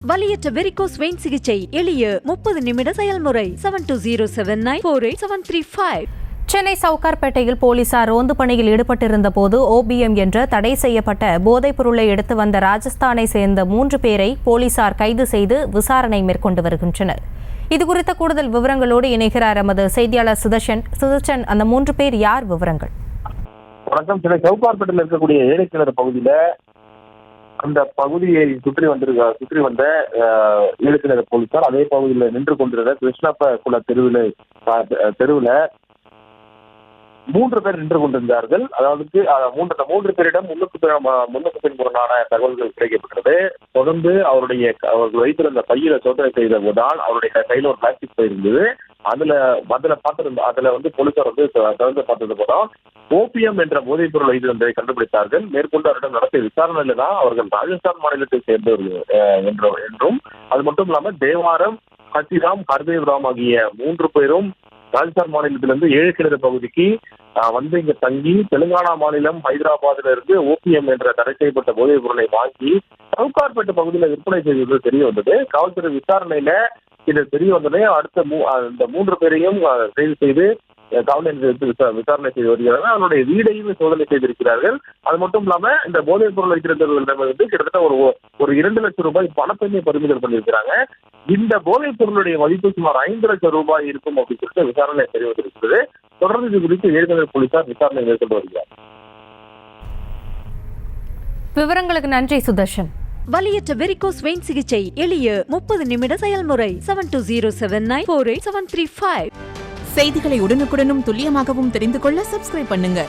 வலியற்ற varicose vein சிகிச்சை எளிய 30 நிமிட செயல்முறை 7209487335. சென்னை சவுகார்பேட்டையில் போலீசார் ரோந்து பணியில் ஈடுபட்டிருந்த போது ஓபிஎம் என்ற தடை செய்யப்பட்ட போதைப் பொருளை எடுத்து வந்த ராஜஸ்தானை சேர்ந்த 3 பேரை போலீசார் கைது செய்து விசாரணை மேற்கொண்டு வருகின்றனர். இதுகுறித்த கூடுதல் விவரங்களோடு இணைகிறார் எமது செய்தியாளர் சுதர்ஷன். அந்த 3 பேர் யார்? விவரங்கள். வணக்கம். சென்னை சவுகார்பேட்டையில் இருக்கக்கூடிய ஏழைக்கிணறு பகுதியில அந்த பகுதியை சுற்றி வந்த ஏழைக்கிணறு போலீசார் அதே பகுதியில் நின்று கொண்டிருந்த கிருஷ்ணப்ப குல தெருவில் 3 பேர் நின்று கொண்டிருந்தார்கள். அதாவது மூன்று பேரிடம் முன்னுக்கு பின்புறனான தகவல்கள் கிடைக்கப்பட்டது. தொடர்ந்து அவர்கள் வைத்திருந்த பையில சோதனை செய்த போதுதான் அவருடைய கையில ஒரு பிளாஸ்டிக் பை இருந்தது. அதுல போலீசார் திறந்து பார்த்தது போதும் ஓபிஎம் என்ற போதைப் பொருள் வைத்திருந்ததை கண்டுபிடித்தார்கள். மேற்கொண்டு அவரிடம் நடத்திய விசாரணையில தான் அவர்கள் ராஜஸ்தான் மாநிலத்தை சேர்ந்தவர்கள் என்றும் அது மட்டும் இல்லாம தேவாரம், ஹத்திராம், ஹர்தேவ்ராம் ஆகிய 3 பேரும் ராஜஸ்தான் மாநிலத்திலிருந்து ஏழைக்கிணறு பகுதிக்கு வந்து இங்க தங்கி தெலுங்கானா மாநிலம் ஹைதராபாத்ல இருந்து ஓபிஎம் என்ற தடை செய்யப்பட்ட போதைப் பொருளை வாங்கி சவுகார்பேட்டை பகுதியில் விற்பனை செய்தது தெரிய வந்தது. காவல்துறை விசாரணையில இது தெரிய வந்ததே அடுத்த இந்த 3 பேரையும் கைது செய்து காவல் நிலையத்தில் விசாரணை செய்து வருகிறார்கள். அவருடைய வீடையும் சோதனை செய்திருக்கிறார்கள். அது மட்டும் இல்லாம இந்த போதைப் பொருள் வைத்திருந்தவர்களிடமிருந்து கிட்டத்தட்ட ஒரு 2 லட்சம் ரூபாய் பணத்தையுமே பறிமுதல் பண்ணியிருக்கிறாங்க. இந்த போதைப் பொருளுடைய மதிப்பு சுமார் 5 லட்சம் ரூபாய் இருக்கும் அப்படின்னு சொல்லிட்டு விசாரணை தெரிவித்திருக்கிறது. தொடர்ந்து இது குறித்து ஏற்கனவே போலீசார் விசாரணை மேற்கொண்டு வருகிறார். விவரங்களுக்கு நன்றி சுதர்ஷன். வலியற்ற வெரிகோஸ் வெயின் சிகிச்சை எளிய 30 நிமிட செயல்முறை 7209487335. செய்திகளை உடனுக்குடனும் துல்லியமாகவும் தெரிந்து கொள்ள சப்ஸ்கிரைப் பண்ணுங்க.